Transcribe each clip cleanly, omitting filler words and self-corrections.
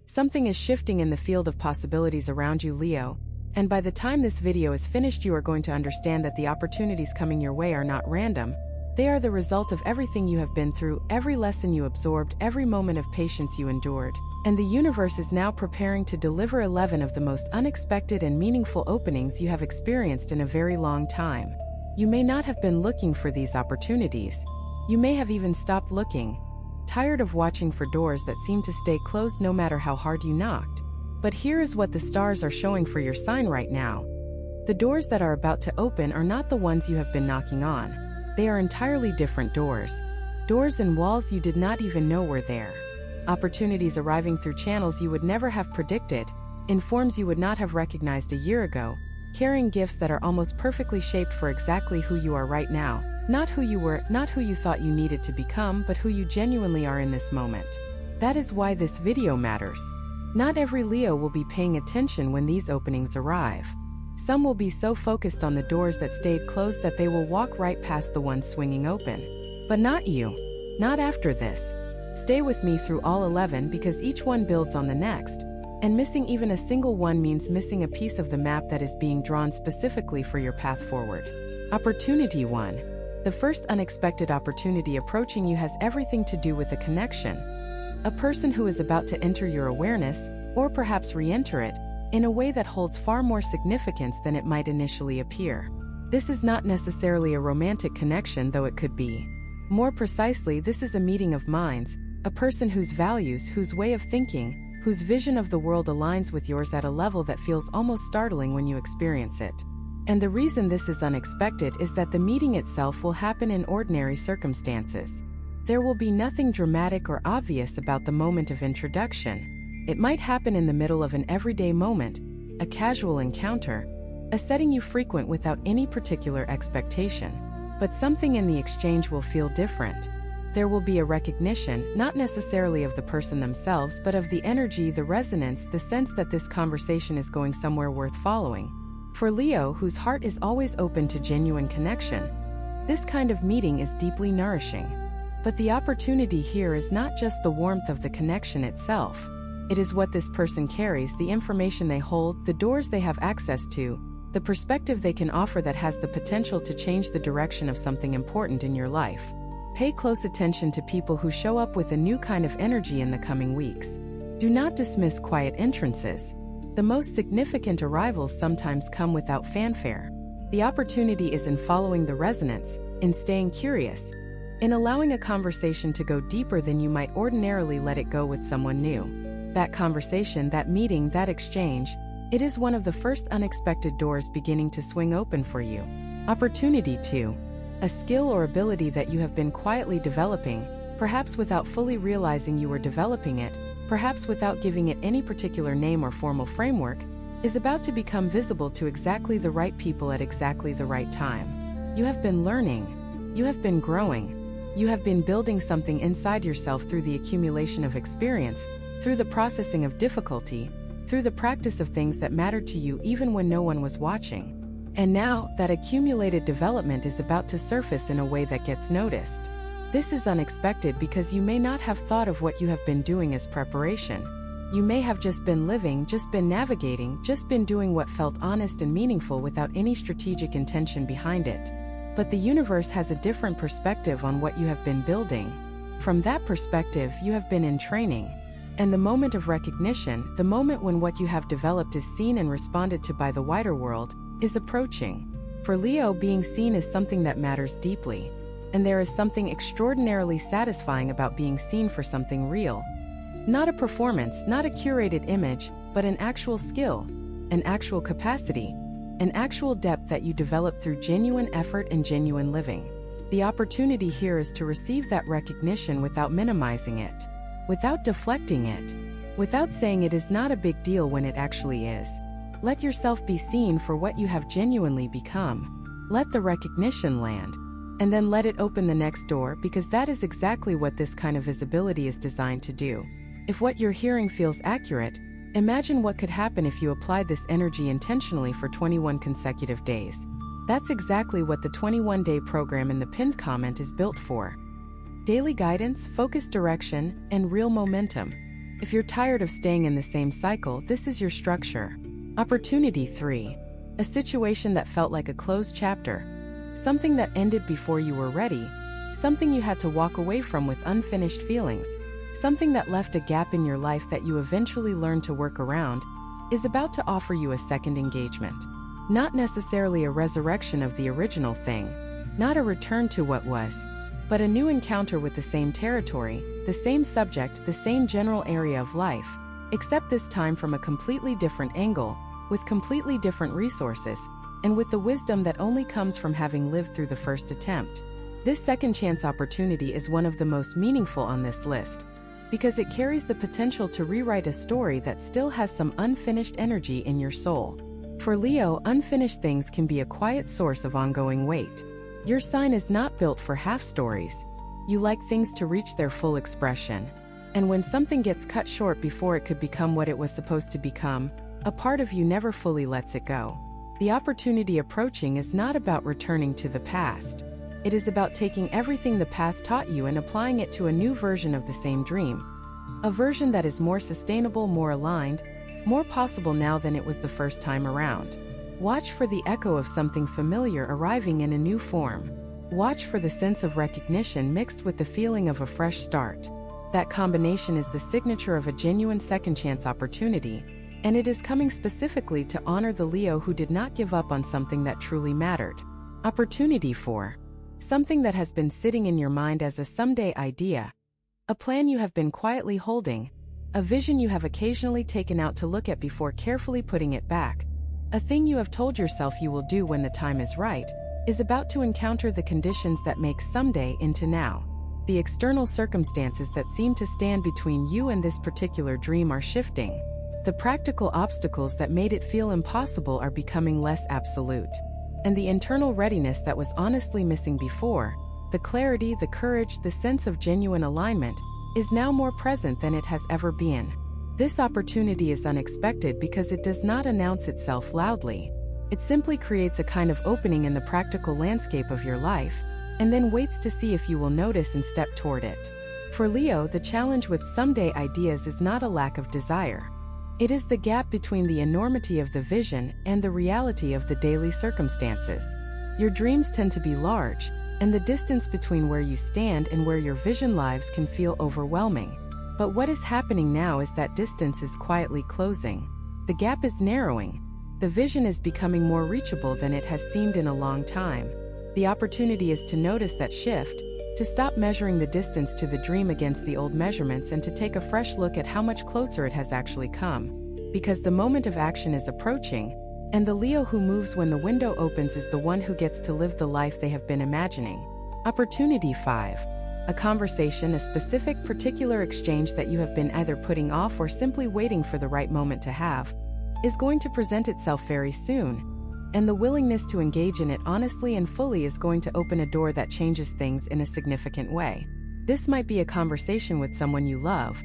Something is shifting in the field of possibilities around you, Leo, and by the time this video is finished you are going to understand that the opportunities coming your way are not random. They are the result of everything you have been through, every lesson you absorbed, every moment of patience you endured. And the universe is now preparing to deliver 11 of the most unexpected and meaningful openings you have experienced in a very long time. You may not have been looking for these opportunities. You may have even stopped looking, tired of watching for doors that seem to stay closed no matter how hard you knocked. But here is what the stars are showing for your sign right now. The doors that are about to open are not the ones you have been knocking on. They are entirely different doors. Doors and walls you did not even know were there. Opportunities arriving through channels you would never have predicted, in forms you would not have recognized a year ago, carrying gifts that are almost perfectly shaped for exactly who you are right now. Not who you were, not who you thought you needed to become, but who you genuinely are in this moment. That is why this video matters. Not every Leo will be paying attention when these openings arrive. Some will be so focused on the doors that stayed closed that they will walk right past the ones swinging open. But not you. Not after this. Stay with me through all 11 because each one builds on the next. And missing even a single one means missing a piece of the map that is being drawn specifically for your path forward. Opportunity 1. The first unexpected opportunity approaching you has everything to do with a connection. A person who is about to enter your awareness, or perhaps re-enter it, in a way that holds far more significance than it might initially appear. This is not necessarily a romantic connection, though it could be. More precisely, this is a meeting of minds, a person whose values, whose way of thinking, whose vision of the world aligns with yours at a level that feels almost startling when you experience it. And the reason this is unexpected is that the meeting itself will happen in ordinary circumstances. There will be nothing dramatic or obvious about the moment of introduction. It might happen in the middle of an everyday moment, a casual encounter, a setting you frequent without any particular expectation. But something in the exchange will feel different. There will be a recognition, not necessarily of the person themselves, but of the energy, the resonance, the sense that this conversation is going somewhere worth following. For Leo, whose heart is always open to genuine connection, this kind of meeting is deeply nourishing. But the opportunity here is not just the warmth of the connection itself. It is what this person carries, the information they hold, the doors they have access to, the perspective they can offer that has the potential to change the direction of something important in your life. Pay close attention to people who show up with a new kind of energy in the coming weeks. Do not dismiss quiet entrances. The most significant arrivals sometimes come without fanfare. The opportunity is in following the resonance, in staying curious, in allowing a conversation to go deeper than you might ordinarily let it go with someone new. That conversation, that meeting, that exchange, it is one of the first unexpected doors beginning to swing open for you. Opportunity 2. A skill or ability that you have been quietly developing, perhaps without fully realizing you were developing it, perhaps without giving it any particular name or formal framework, is about to become visible to exactly the right people at exactly the right time. You have been learning. You have been growing. You have been building something inside yourself through the accumulation of experience, through the processing of difficulty, through the practice of things that mattered to you even when no one was watching. And now, that accumulated development is about to surface in a way that gets noticed. This is unexpected because you may not have thought of what you have been doing as preparation. You may have just been living, just been navigating, just been doing what felt honest and meaningful without any strategic intention behind it. But the universe has a different perspective on what you have been building. From that perspective, you have been in training. And the moment of recognition, the moment when what you have developed is seen and responded to by the wider world, is approaching. For Leo, being seen is something that matters deeply. And there is something extraordinarily satisfying about being seen for something real. Not a performance, not a curated image, but an actual skill, an actual capacity, an actual depth that you develop through genuine effort and genuine living. The opportunity here is to receive that recognition without minimizing it, without deflecting it, without saying it is not a big deal when it actually is. Let yourself be seen for what you have genuinely become. Let the recognition land, and then let it open the next door, because that is exactly what this kind of visibility is designed to do. If what you're hearing feels accurate, imagine what could happen if you applied this energy intentionally for 21 consecutive days. That's exactly what the 21-day program in the pinned comment is built for. Daily guidance, focused direction, and real momentum. If you're tired of staying in the same cycle, this is your structure. Opportunity 3. A situation that felt like a closed chapter. Something that ended before you were ready. Something you had to walk away from with unfinished feelings. Something that left a gap in your life that you eventually learned to work around, is about to offer you a second engagement. Not necessarily a resurrection of the original thing, not a return to what was, but a new encounter with the same territory, the same subject, the same general area of life, except this time from a completely different angle, with completely different resources, and with the wisdom that only comes from having lived through the first attempt. This second chance opportunity is one of the most meaningful on this list, because it carries the potential to rewrite a story that still has some unfinished energy in your soul. For Leo, unfinished things can be a quiet source of ongoing weight. Your sign is not built for half stories. You like things to reach their full expression. And when something gets cut short before it could become what it was supposed to become, a part of you never fully lets it go. The opportunity approaching is not about returning to the past. It is about taking everything the past taught you and applying it to a new version of the same dream. A version that is more sustainable, more aligned, more possible now than it was the first time around. Watch for the echo of something familiar arriving in a new form. Watch for the sense of recognition mixed with the feeling of a fresh start. That combination is the signature of a genuine second chance opportunity, and it is coming specifically to honor the Leo who did not give up on something that truly mattered. Opportunity 4. Something that has been sitting in your mind as a someday idea. A plan you have been quietly holding. A vision you have occasionally taken out to look at before carefully putting it back. A thing you have told yourself you will do when the time is right, is about to encounter the conditions that make someday into now. The external circumstances that seem to stand between you and this particular dream are shifting. The practical obstacles that made it feel impossible are becoming less absolute. And the internal readiness that was honestly missing before, the clarity, the courage, the sense of genuine alignment, is now more present than it has ever been. This opportunity is unexpected because it does not announce itself loudly. It simply creates a kind of opening in the practical landscape of your life, and then waits to see if you will notice and step toward it. For Leo, the challenge with someday ideas is not a lack of desire. It is the gap between the enormity of the vision and the reality of the daily circumstances. Your dreams tend to be large, and the distance between where you stand and where your vision lives can feel overwhelming. But what is happening now is that distance is quietly closing. The gap is narrowing. The vision is becoming more reachable than it has seemed in a long time. The opportunity is to notice that shift, to stop measuring the distance to the dream against the old measurements and to take a fresh look at how much closer it has actually come. Because the moment of action is approaching, and the Leo who moves when the window opens is the one who gets to live the life they have been imagining. Opportunity 5. A conversation, a specific, particular exchange that you have been either putting off or simply waiting for the right moment to have, is going to present itself very soon. And the willingness to engage in it honestly and fully is going to open a door that changes things in a significant way. This might be a conversation with someone you love,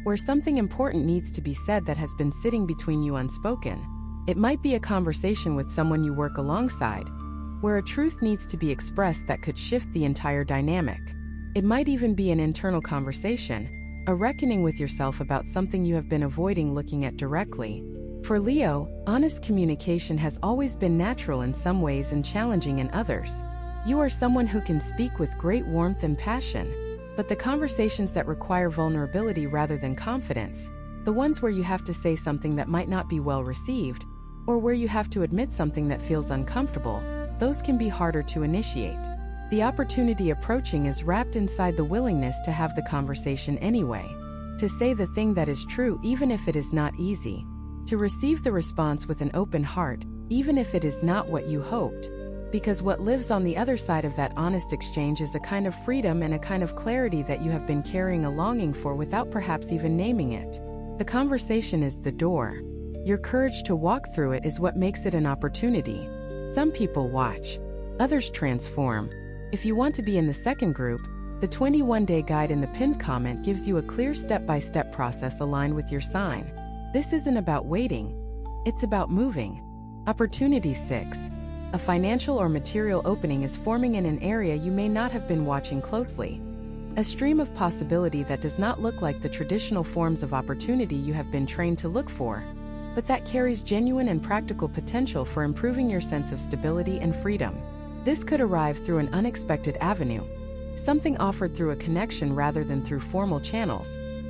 where something important needs to be said that has been sitting between you unspoken. It might be a conversation with someone you work alongside, where a truth needs to be expressed that could shift the entire dynamic. It might even be an internal conversation, a reckoning with yourself about something you have been avoiding looking at directly. For Leo, honest communication has always been natural in some ways and challenging in others. You are someone who can speak with great warmth and passion, but the conversations that require vulnerability rather than confidence, the ones where you have to say something that might not be well received, or where you have to admit something that feels uncomfortable, those can be harder to initiate. The opportunity approaching is wrapped inside the willingness to have the conversation anyway, to say the thing that is true even if it is not easy, to receive the response with an open heart, even if it is not what you hoped. Because what lives on the other side of that honest exchange is a kind of freedom and a kind of clarity that you have been carrying a longing for without perhaps even naming it. The conversation is the door. Your courage to walk through it is what makes it an opportunity. Some people watch, others transform. If you want to be in the second group, the 21-day guide in the pinned comment gives you a clear step-by-step process aligned with your sign. This isn't about waiting, it's about moving. Opportunity 6. A financial or material opening is forming in an area you may not have been watching closely. A stream of possibility that does not look like the traditional forms of opportunity you have been trained to look for, but that carries genuine and practical potential for improving your sense of stability and freedom. This could arrive through an unexpected avenue, something offered through a connection rather than through formal channels,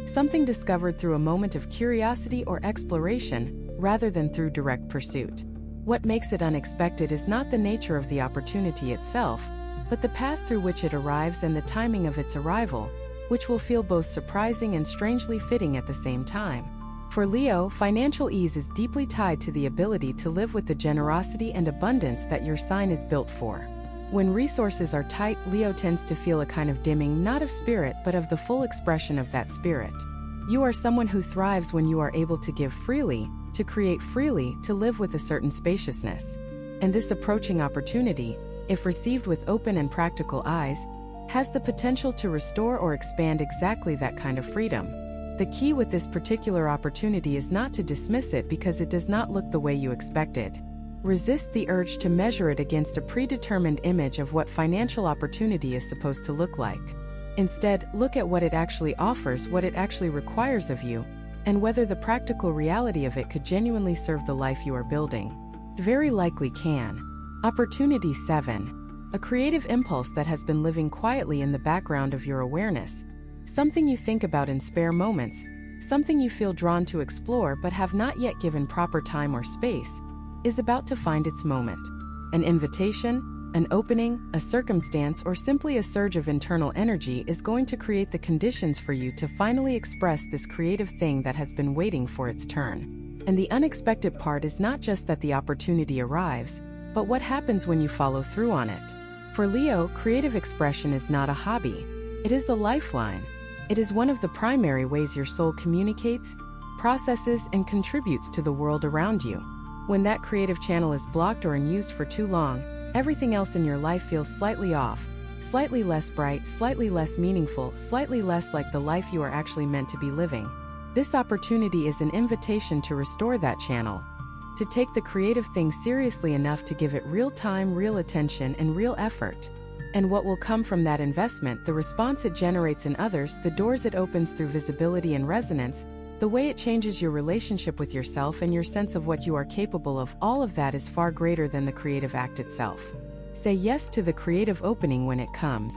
something discovered through a moment of curiosity or exploration rather than through direct pursuit. What makes it unexpected is not the nature of the opportunity itself, but the path through which it arrives and the timing of its arrival, which will feel both surprising and strangely fitting at the same time. For Leo, financial ease is deeply tied to the ability to live with the generosity and abundance that your sign is built for. When resources are tight, Leo tends to feel a kind of dimming not of spirit but of the full expression of that spirit. You are someone who thrives when you are able to give freely, to create freely, to live with a certain spaciousness. And this approaching opportunity, if received with open and practical eyes, has the potential to restore or expand exactly that kind of freedom. The key with this particular opportunity is not to dismiss it because it does not look the way you expected. Resist the urge to measure it against a predetermined image of what financial opportunity is supposed to look like. Instead, look at what it actually offers, what it actually requires of you, and whether the practical reality of it could genuinely serve the life you are building. Very likely can. Opportunity 7. A creative impulse that has been living quietly in the background of your awareness. Something you think about in spare moments, something you feel drawn to explore but have not yet given proper time or space, is about to find its moment. An invitation, an opening, a circumstance, or simply a surge of internal energy is going to create the conditions for you to finally express this creative thing that has been waiting for its turn. And the unexpected part is not just that the opportunity arrives, but what happens when you follow through on it. For Leo, creative expression is not a hobby. It is a lifeline. It is one of the primary ways your soul communicates, processes, and contributes to the world around you. When that creative channel is blocked or unused for too long, everything else in your life feels slightly off, slightly less bright, slightly less meaningful, slightly less like the life you are actually meant to be living. This opportunity is an invitation to restore that channel, to take the creative thing seriously enough to give it real time, real attention, and real effort. And what will come from that investment, the response it generates in others, the doors it opens through visibility and resonance, the way it changes your relationship with yourself and your sense of what you are capable of, all of that is far greater than the creative act itself. Say yes to the creative opening when it comes.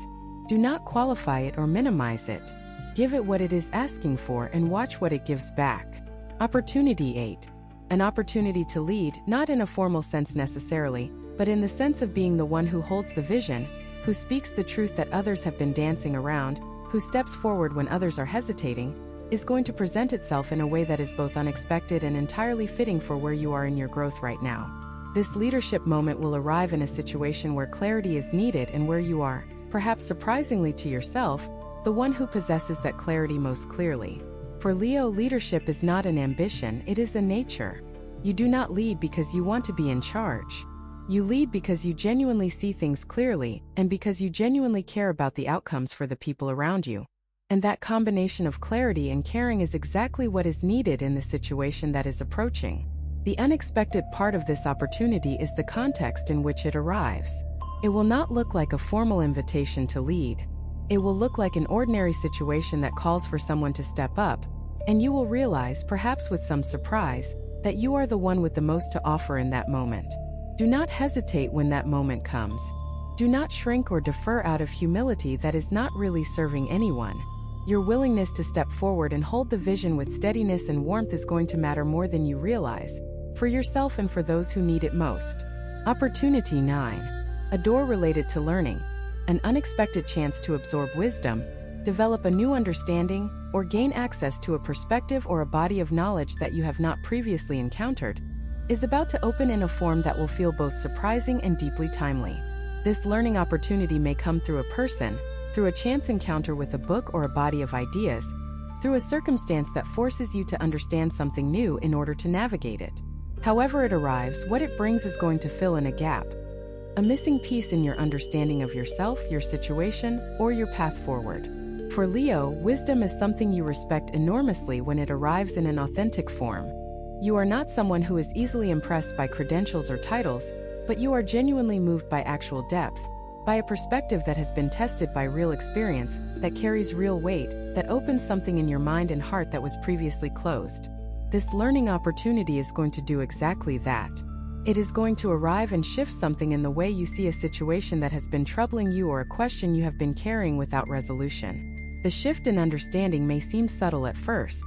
Do not qualify it or minimize it. Give it what it is asking for and watch what it gives back. Opportunity 8. An opportunity to lead, not in a formal sense necessarily, but in the sense of being the one who holds the vision, who speaks the truth that others have been dancing around, who steps forward when others are hesitating, is going to present itself in a way that is both unexpected and entirely fitting for where you are in your growth right now. This leadership moment will arrive in a situation where clarity is needed and where you are, perhaps surprisingly to yourself, the one who possesses that clarity most clearly. For Leo, leadership is not an ambition, it is a nature. You do not lead because you want to be in charge. You lead because you genuinely see things clearly, and because you genuinely care about the outcomes for the people around you. And that combination of clarity and caring is exactly what is needed in the situation that is approaching. The unexpected part of this opportunity is the context in which it arrives. It will not look like a formal invitation to lead. It will look like an ordinary situation that calls for someone to step up, and you will realize, perhaps with some surprise, that you are the one with the most to offer in that moment. Do not hesitate when that moment comes. Do not shrink or defer out of humility that is not really serving anyone. Your willingness to step forward and hold the vision with steadiness and warmth is going to matter more than you realize, for yourself and for those who need it most. Opportunity 9. A door related to learning. An unexpected chance to absorb wisdom, develop a new understanding, or gain access to a perspective or a body of knowledge that you have not previously encountered, is about to open in a form that will feel both surprising and deeply timely. This learning opportunity may come through a person, through a chance encounter with a book or a body of ideas, through a circumstance that forces you to understand something new in order to navigate it. However it arrives, what it brings is going to fill in a gap, a missing piece in your understanding of yourself, your situation, or your path forward. For Leo, wisdom is something you respect enormously when it arrives in an authentic form. You are not someone who is easily impressed by credentials or titles, but you are genuinely moved by actual depth, by a perspective that has been tested by real experience, that carries real weight, that opens something in your mind and heart that was previously closed. This learning opportunity is going to do exactly that. It is going to arrive and shift something in the way you see a situation that has been troubling you or a question you have been carrying without resolution. The shift in understanding may seem subtle at first,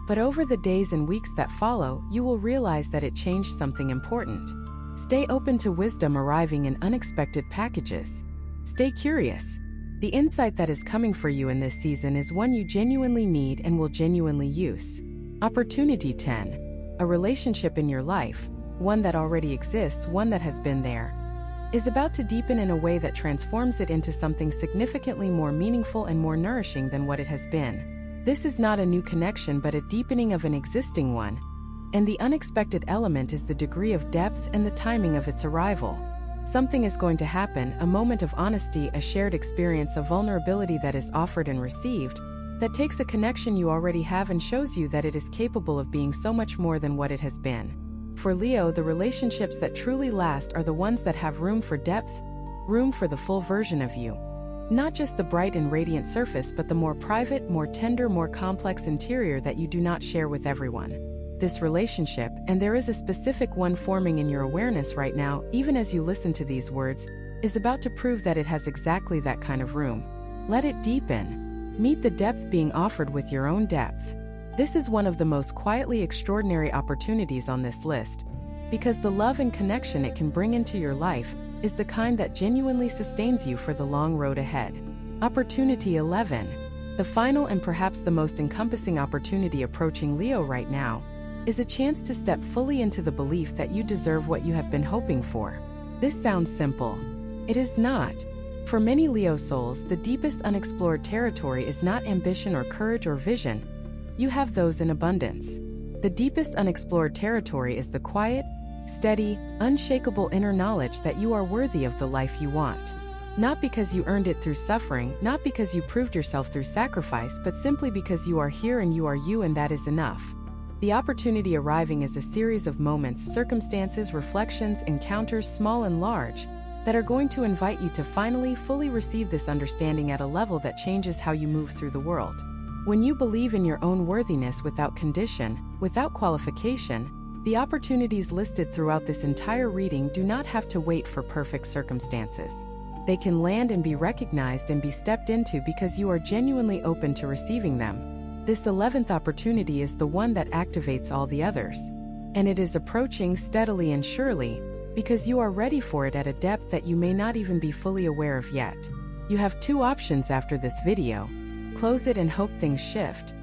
but over the days and weeks that follow, you will realize that it changed something important. Stay open to wisdom arriving in unexpected packages. Stay curious. The insight that is coming for you in this season is one you genuinely need and will genuinely use. Opportunity 10. A relationship in your life, one that already exists, one that has been there, is about to deepen in a way that transforms it into something significantly more meaningful and more nourishing than what it has been. This is not a new connection but a deepening of an existing one, and the unexpected element is the degree of depth and the timing of its arrival. Something is going to happen, a moment of honesty, a shared experience, a vulnerability that is offered and received, that takes a connection you already have and shows you that it is capable of being so much more than what it has been. For Leo, the relationships that truly last are the ones that have room for depth, room for the full version of you. Not just the bright and radiant surface, but the more private, more tender, more complex interior that you do not share with everyone. This relationship, and there is a specific one forming in your awareness right now, even as you listen to these words, is about to prove that it has exactly that kind of room. Let it deepen. Meet the depth being offered with your own depth. This is one of the most quietly extraordinary opportunities on this list, because the love and connection it can bring into your life is the kind that genuinely sustains you for the long road ahead. Opportunity 11. The final and perhaps the most encompassing opportunity approaching Leo right now is a chance to step fully into the belief that you deserve what you have been hoping for. This sounds simple. It is not. For many Leo souls, the deepest unexplored territory is not ambition or courage or vision. You have those in abundance. The deepest unexplored territory is the quiet, steady, unshakable inner knowledge that you are worthy of the life you want. Not because you earned it through suffering, not because you proved yourself through sacrifice, but simply because you are here and you are you, and that is enough. The opportunity arriving is a series of moments, circumstances, reflections, encounters, small and large, that are going to invite you to finally, fully receive this understanding at a level that changes how you move through the world. When you believe in your own worthiness without condition, without qualification, the opportunities listed throughout this entire reading do not have to wait for perfect circumstances. They can land and be recognized and be stepped into because you are genuinely open to receiving them. This 11th opportunity is the one that activates all the others. And it is approaching steadily and surely, because you are ready for it at a depth that you may not even be fully aware of yet. You have two options after this video: close it and hope things shift,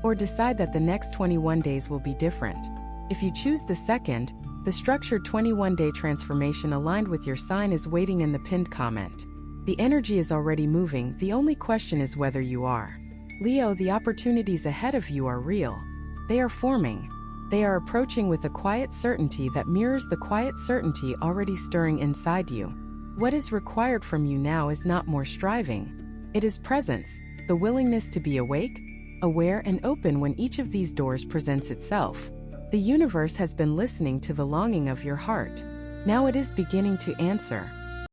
or decide that the next 21 days will be different. If you choose the second, the structured 21-day transformation aligned with your sign is waiting in the pinned comment. The energy is already moving, the only question is whether you are. Leo, the opportunities ahead of you are real. They are forming. They are approaching with a quiet certainty that mirrors the quiet certainty already stirring inside you. What is required from you now is not more striving. It is presence, the willingness to be awake, aware, and open when each of these doors presents itself. The universe has been listening to the longing of your heart. Now it is beginning to answer.